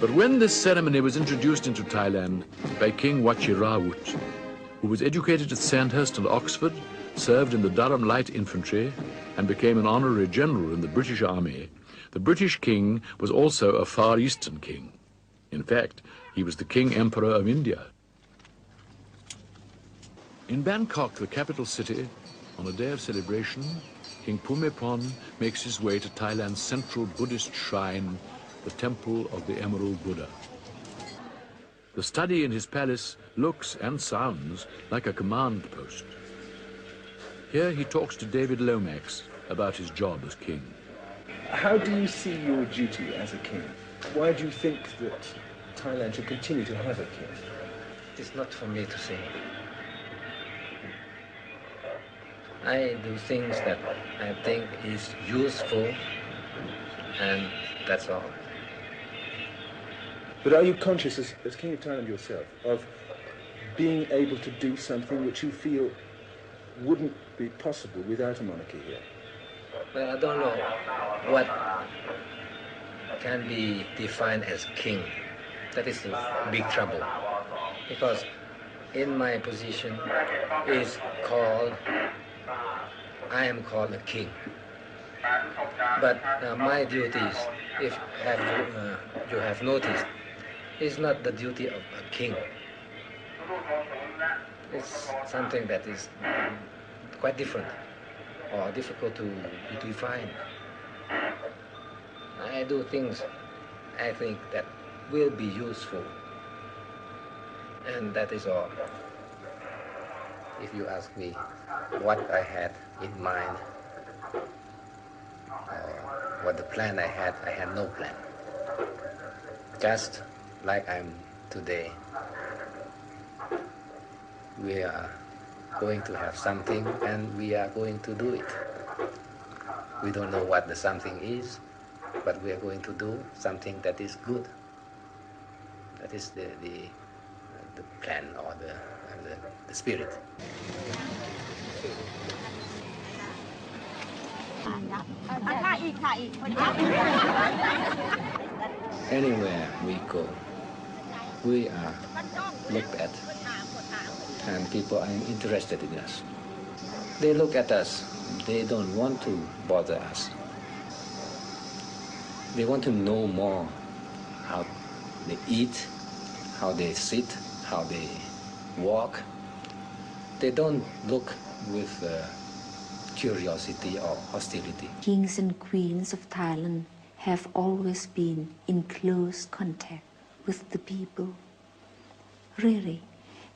But when this ceremony was introduced into Thailand by King Wachirawut, who was educated at Sandhurst and Oxford, served in the Durham Light Infantry, and became an honorary general in the British Army, the British king was also a Far Eastern king. In fact, he was the King Emperor of India. In Bangkok, the capital city, on a day of celebration, King Bhumibol makes his way to Thailand's central Buddhist shrine, the Temple of the Emerald Buddha. The study in his palace looks and sounds like a command post. Here he talks to David Lomax about his job as king. How do you see your duty as a king? Why do you think that Thailand should continue to have a king? It's not for me to say. I do things that I think is useful, and that's all. But are you conscious, as King of Thailand yourself, of being able to do something which you feel wouldn't be possible without a monarchy here? Well, I don't know what can be defined as king. That is a big trouble. Because in my position is called, I am called a king. But my duties, if you have noticed, is not the duty of a king. It's something that is quite different or difficult to define. I do things I think that will be useful, and that is all. If you ask me what I had in mind, what the plan I had no plan. Just like I'm today, we are going to have something and we are going to do it. We don't know what the something is, but we are going to do something that is good. That is the plan or the spirit. Anywhere we go, we are looked at, and people are interested in us. They look at us, they don't want to bother us. They want to know more how they eat, how they sit, how they walk. They don't look with curiosity or hostility. Kings and queens of Thailand have always been in close contact with the people, really.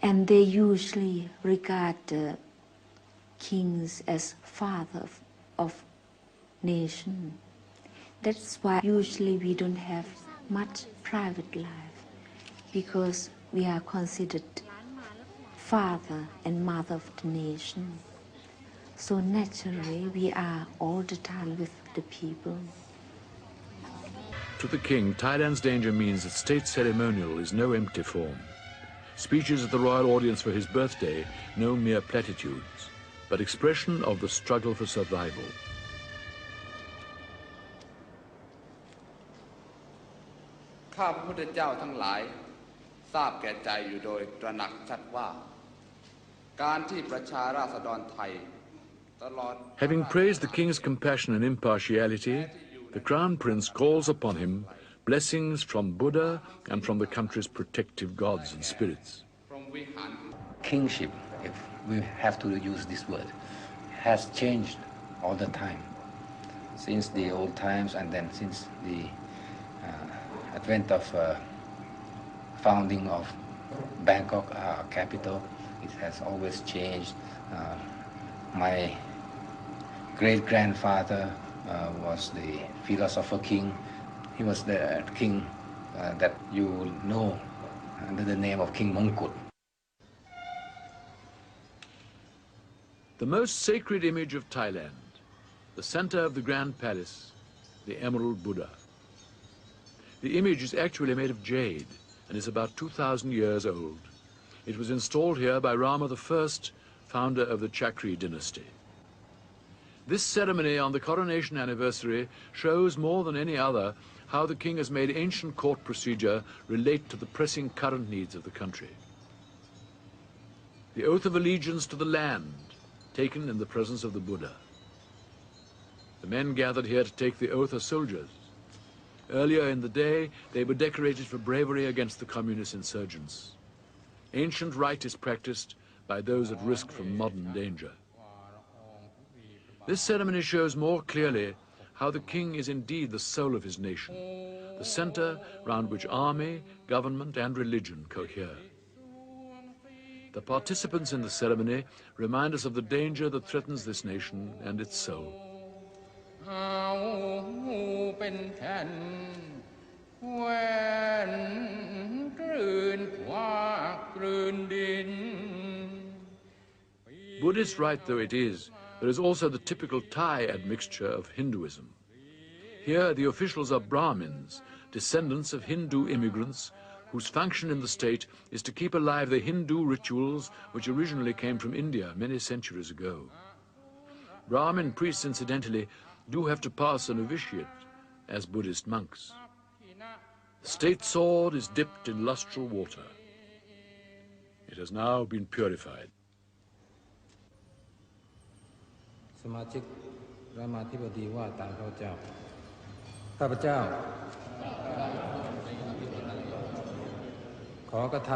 And they usually regard the kings as father of nation. That's why usually we don't have much private life, because we are considered father and mother of the nation. So naturally we are all the time with the people. To the king, Thailand's danger means that state ceremonial is no empty form. Speeches at the royal audience for his birthday, no mere platitudes, but expression of the struggle for survival. ข้าพระพุทธเจ้าทั้งหลายทราบแก่ใจอยู่โดยตระหนักชัดว่าการที่ประชาราษฎรไทยตลอด Having praised the king's compassion and impartiality, the Crown Prince calls upon him blessings from Buddha and from the country's protective gods and spirits. Kingship, if we have to use this word, has changed all the time. Since the old times and then since the advent of founding of Bangkok, our capital, it has always changed. My great-grandfather was the philosopher king. He was the king that you know under the name of King Mongkut. The most sacred image of Thailand, the center of the Grand Palace, the Emerald Buddha. The image is actually made of jade and is about 2,000 years old. It was installed here by Rama I, founder of the Chakri dynasty. This ceremony on the coronation anniversary shows more than any other how the king has made ancient court procedure relate to the pressing current needs of the country. The oath of allegiance to the land, taken in the presence of the Buddha. The men gathered here to take the oath are soldiers. Earlier in the day, they were decorated for bravery against the communist insurgents. Ancient rite is practiced by those at risk from modern danger. This ceremony shows more clearly how the king is indeed the soul of his nation, the center round which army, government, and religion cohere. The participants in the ceremony remind us of the danger that threatens this nation and its soul. Buddhist rite though it is, there is also the typical Thai admixture of Hinduism. Here the officials are Brahmins, descendants of Hindu immigrants whose function in the state is to keep alive the Hindu rituals which originally came from India many centuries ago. Brahmin priests, incidentally, do have to pass a novitiate as Buddhist monks. The state sword is dipped in lustral water. It has now been purified. สมาชิกรามาธิบดีว่าตามข้าพเจ้าขอกระท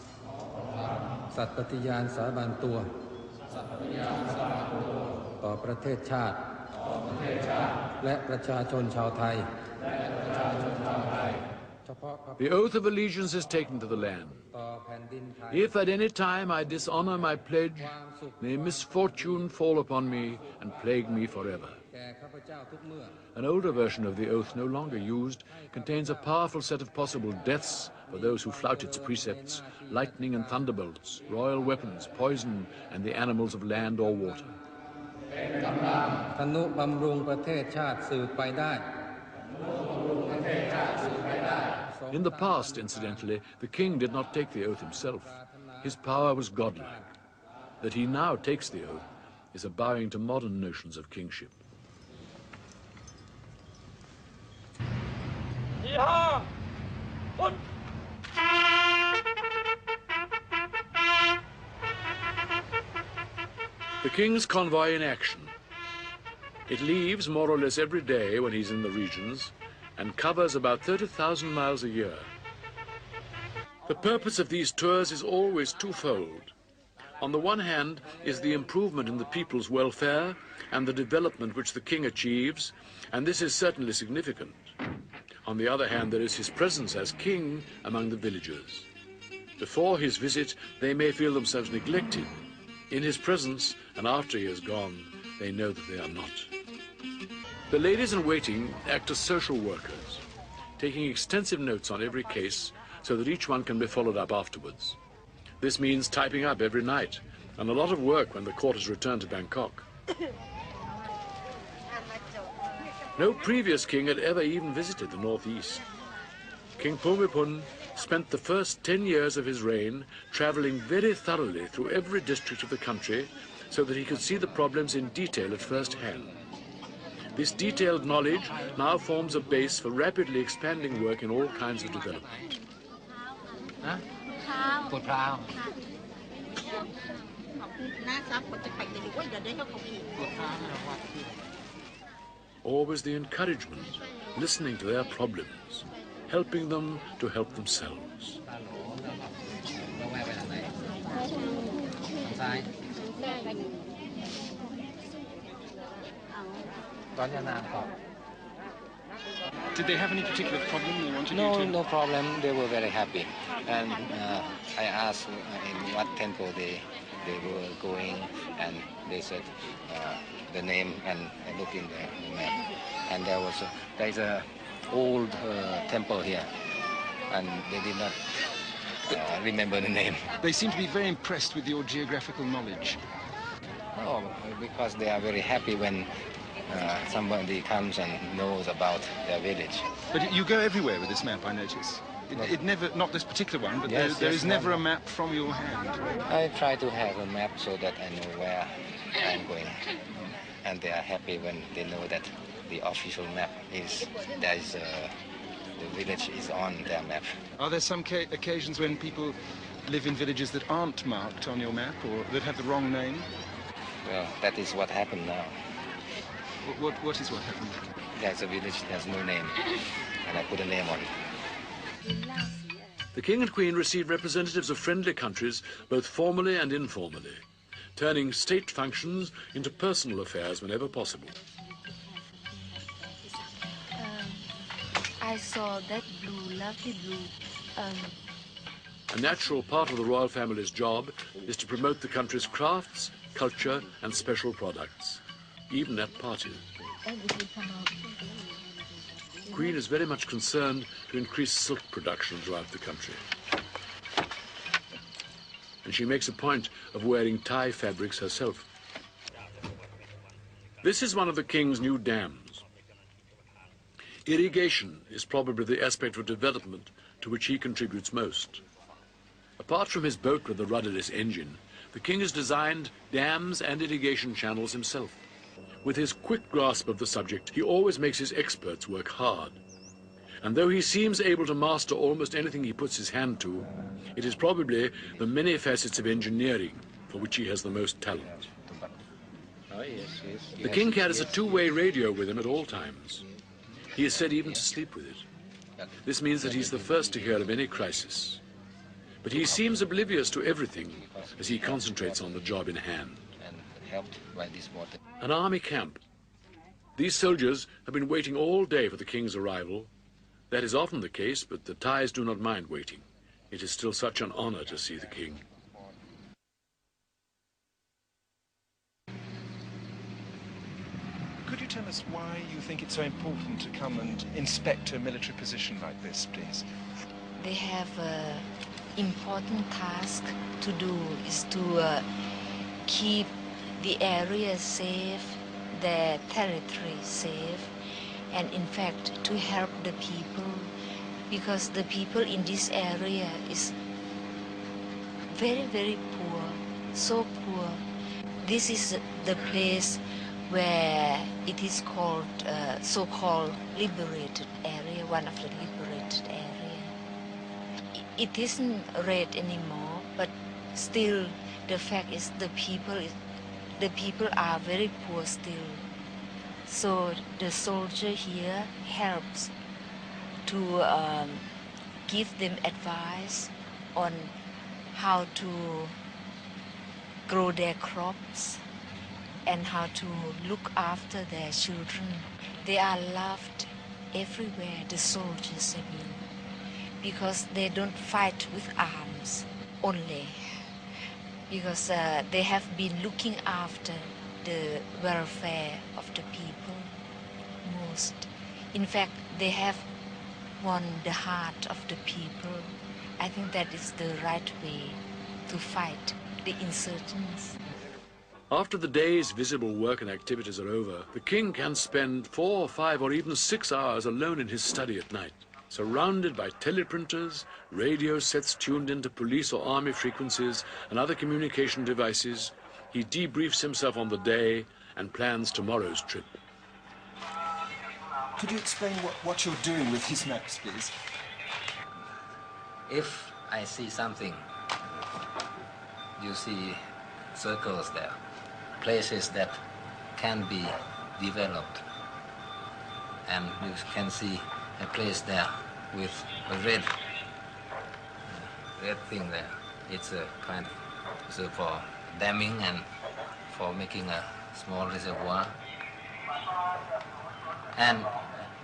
ำสัตย์ปฏิญาณสาบานตัวต่อประเทศชาติและประชาชนชาวไทย The oath of allegiance is taken to the land. If at any time I dishonor my pledge, may misfortune fall upon me and plague me forever. An older version of the oath, no longer used, contains a powerful set of possible deaths for those who flout its precepts: lightning and thunderbolts, royal weapons, poison, and the animals of land or water. ทนุบำรุงประเทศชาติสืบไปได้ In the past, incidentally, the king did not take the oath himself. His power was godlike. That he now takes the oath is a bowing to modern notions of kingship. The king's convoy in action. It leaves more or less every day when he's in the regions and covers about 30,000 miles a year. The purpose of these tours is always twofold. On the one hand is the improvement in the people's welfare and the development which the king achieves, and this is certainly significant. On the other hand, there is his presence as king among the villagers. Before his visit, they may feel themselves neglected. In his presence, and after he has gone, they know that they are not. The ladies-in-waiting act as social workers, taking extensive notes on every case so that each one can be followed up afterwards. This means typing up every night, and a lot of work when the court has returned to Bangkok. No previous king had ever even visited the northeast. King Bhumibol spent the first 10 years of his reign traveling very thoroughly through every district of the country so that he could see the problems in detail at first hand. This detailed knowledge now forms a base for rapidly expanding work in all kinds of development. Always the encouragement, listening to their problems, helping them to help themselves. Did they have any particular problem they wanted you to? No problem. They were very happy. And I asked in what temple they were going, and they said the name, and I looked in the map. And there's a old temple here, and they did not remember the name. They seem to be very impressed with your geographical knowledge. Oh, because they are very happy when somebody comes and knows about their village. But you go everywhere with this map, I notice. It never, not this particular one, but Yes, there yes, is never one. a map from your hand. I try to have a map so that I know where I'm going. And they are happy when they know that the official map is the village is on their map. Are there some occasions when people live in villages that aren't marked on your map or that have the wrong name? Well, that is what happened now. What is what happened? There's a village that has no name, and I put a name on it. The King and Queen received representatives of friendly countries, both formally and informally, turning state functions into personal affairs whenever possible. I saw that blue, lovely blue. A natural part of the royal family's job is to promote the country's crafts, culture, and special products, even at parties. The Queen is very much concerned to increase silk production throughout the country. And she makes a point of wearing Thai fabrics herself. This is one of the King's new dams. Irrigation is probably the aspect of development to which he contributes most. Apart from his boat with the rudderless engine, the King has designed dams and irrigation channels himself. With his quick grasp of the subject, he always makes his experts work hard. And though he seems able to master almost anything he puts his hand to, it is probably the many facets of engineering for which he has the most talent. The King carries a two-way radio with him at all times. He is said even to sleep with it. This means that he's the first to hear of any crisis. But he seems oblivious to everything as he concentrates on the job in hand. Helped by this water. An army camp. These soldiers have been waiting all day for the King's arrival. That is often the case, but the Thais do not mind waiting. It is still such an honor to see the King. Could you tell us why you think it's so important to come and inspect a military position like this, please? They have an important task to do, is to keep the area safe, their territory safe, and in fact to help the people, because the people in this area is very, very poor, so poor. This is the place where it is called so-called liberated area, one of the liberated area. It isn't red anymore, but still the fact is the people are very poor still. So the soldier here helps to give them advice on how to grow their crops and how to look after their children. They are loved everywhere, the soldiers, I mean, because they don't fight with arms only, because they have been looking after the welfare of the people most. In fact, they have won the heart of the people. I think that is the right way to fight the insurgents. After the day's visible work and activities are over, the King can spend 4, 5, or even 6 hours alone in his study at night, surrounded by teleprinters, radio sets tuned into police or army frequencies, and other communication devices. He debriefs himself on the day and plans tomorrow's trip. Could you explain what you're doing with his maps, please? If I see something, you see circles there, places that can be developed, and you can see a place there with a red thing there. It's a kind of so for damming and for making a small reservoir. And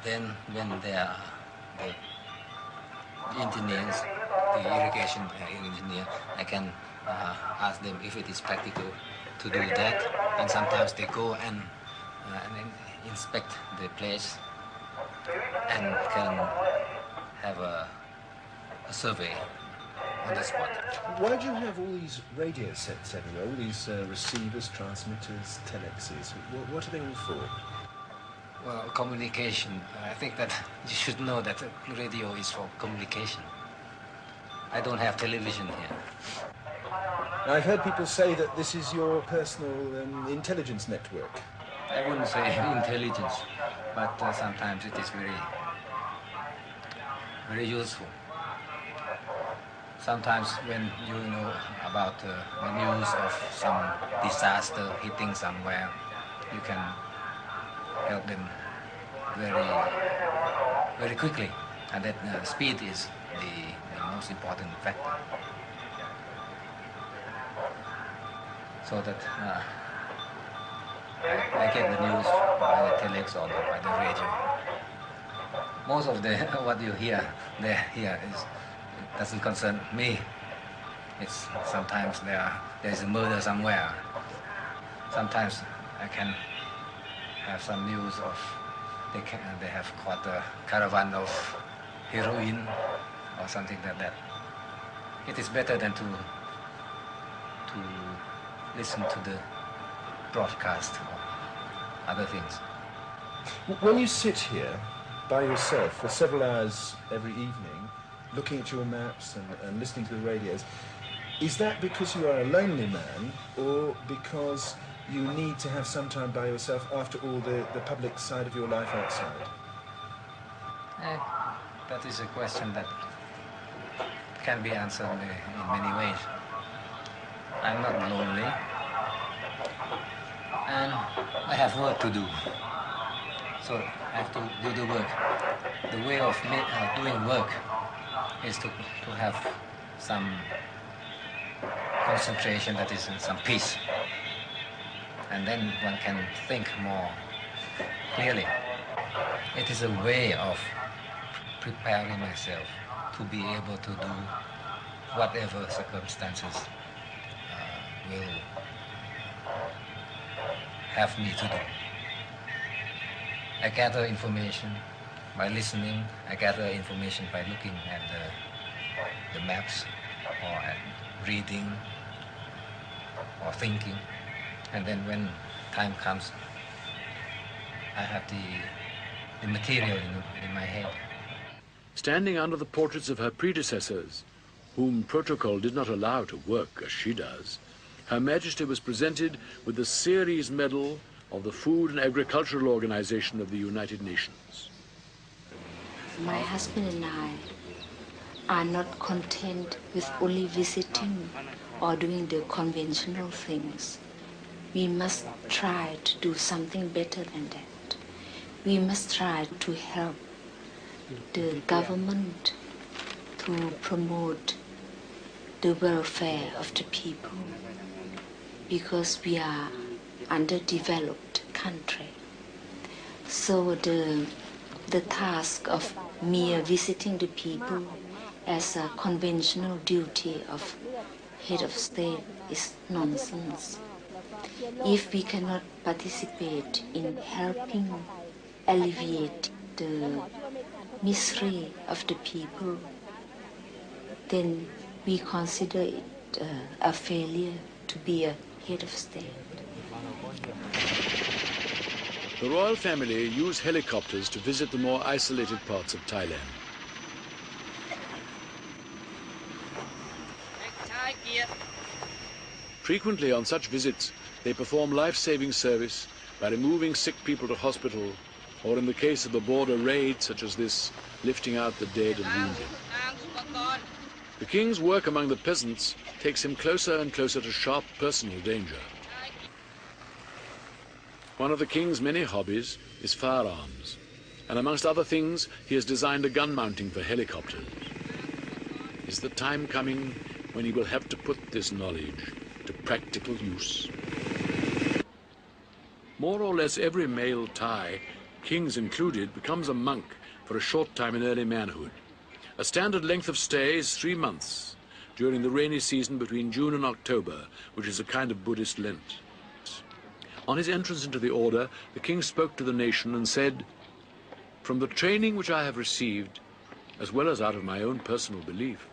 then when there are the engineers, the irrigation engineer, I can ask them if it is practical to do that. And sometimes they go and inspect the place and can have a survey on the spot. Why do you have all these radio sets everywhere, all these receivers, transmitters, telexes? What are they all for? Well, communication. I think that you should know that radio is for communication. I don't have television here. Now, I've heard people say that this is your personal intelligence network. I wouldn't say intelligence. but sometimes it is very, very useful. Sometimes when you know about the news of some disaster hitting somewhere, you can help them very, very quickly, and that speed is the most important factor. So that I get the news by the telex or by the radio. Most of the what you hear there here doesn't concern me. It's sometimes there is a murder somewhere. Sometimes I can have some news of they have caught a caravan of heroin or something like that. It is better than to listen to the broadcast or other things. When you sit here by yourself for several hours every evening, looking at your maps and listening to the radios, is that because you are a lonely man or because you need to have some time by yourself after all the public side of your life outside? That is a question that can be answered in many ways. I'm not lonely, and I have work to do, so I have to do the work. The way of doing work is to have some concentration, that is some peace, and then one can think more clearly. It is a way of preparing myself to be able to do whatever circumstances will have me to do. I gather information by listening. I gather information by looking at the maps or at reading or thinking. And then when time comes, I have the material in my head. Standing under the portraits of her predecessors, whom protocol did not allow to work as she does, Her Majesty was presented with the Ceres Medal of the Food and Agricultural Organization of the United Nations. My husband and I are not content with only visiting or doing the conventional things. We must try to do something better than that. We must try to help the government to promote the welfare of the people, because we are underdeveloped country. So the task of mere visiting the people as a conventional duty of head of state is nonsense. If we cannot participate in helping alleviate the misery of the people, then we consider it a failure to be a head of state. The royal family use helicopters to visit the more isolated parts of Thailand. Frequently on such visits, they perform life-saving service by removing sick people to hospital, or in the case of a border raid such as this, lifting out the dead and wounded. The king's work among the peasants takes him closer and closer to sharp personal danger. One of the king's many hobbies is firearms, and amongst other things, he has designed a gun mounting for helicopters. Is the time coming when he will have to put this knowledge to practical use? More or less every male Thai, kings included, becomes a monk for a short time in early manhood. A standard length of stay is 3 months during the rainy season between June and October, which is a kind of Buddhist Lent. On his entrance into the order, the king spoke to the nation and said, "From the training which I have received, as well as out of my own personal belief,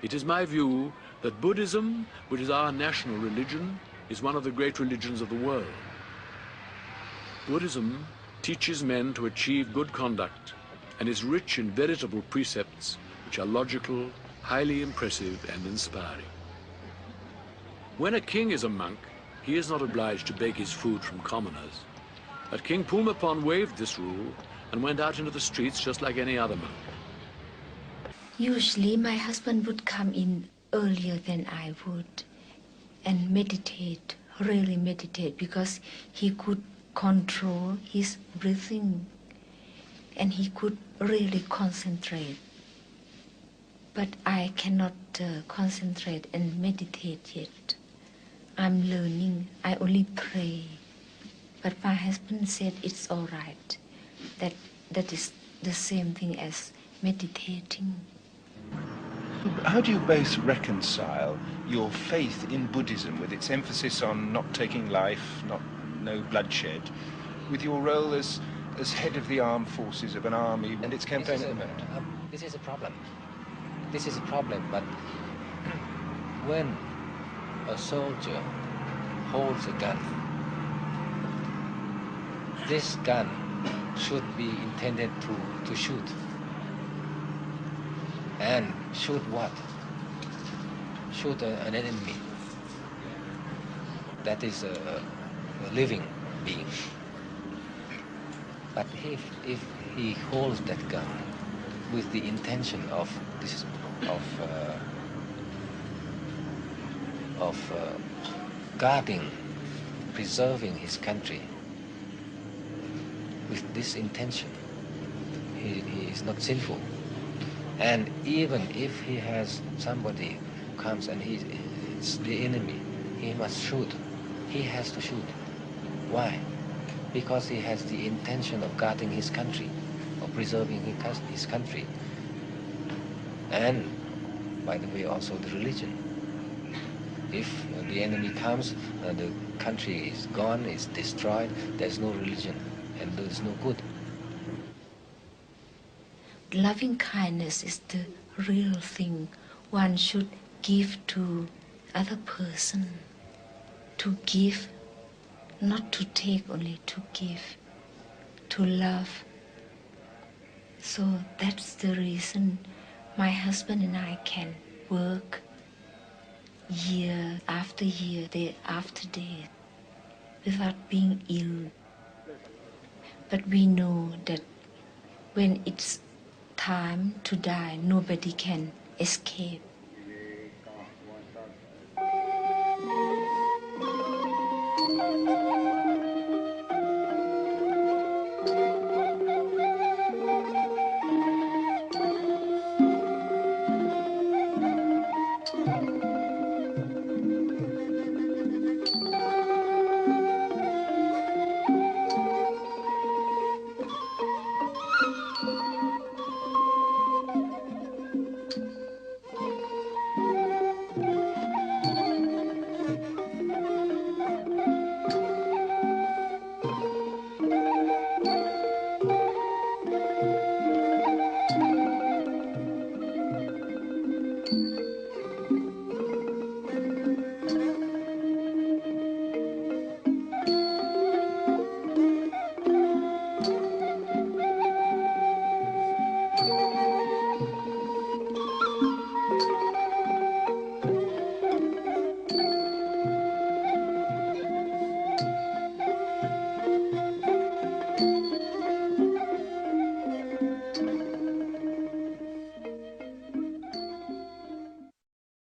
it is my view that Buddhism, which is our national religion, is one of the great religions of the world. Buddhism teaches men to achieve good conduct and is rich in veritable precepts which are logical, highly impressive and inspiring. When a king is a monk, he is not obliged to beg his food from commoners. But King Pulmapon waived this rule and went out into the streets just like any other monk. Usually my husband would come in earlier than I would and meditate, really meditate, because he could control his breathing and he could really concentrate. But I cannot concentrate and meditate yet. I'm learning. I only pray. But my husband said it's all right. That is the same thing as meditating. How do you both reconcile your faith in Buddhism, with its emphasis on not taking life, no bloodshed, with your role as head of the armed forces of an army and its campaign at the moment? This is a problem. This is a problem, but when a soldier holds a gun, this gun should be intended to shoot. And shoot what? Shoot an enemy. That is a living being. But if he holds that gun with the intention of guarding, preserving his country, with this intention, he is not sinful. And even if he has somebody who comes and it's the enemy, he must shoot. He has to shoot. Why? Because he has the intention of guarding his country, of preserving his country. And, by the way, also the religion. If the enemy comes, the country is gone, is destroyed, there's no religion, and there's no good. Loving kindness is the real thing one should give to other person. To give, not to take only, to give, to love. So that's the reason my husband and I can work year after year, day after day, without being ill. But we know that when it's time to die, nobody can escape.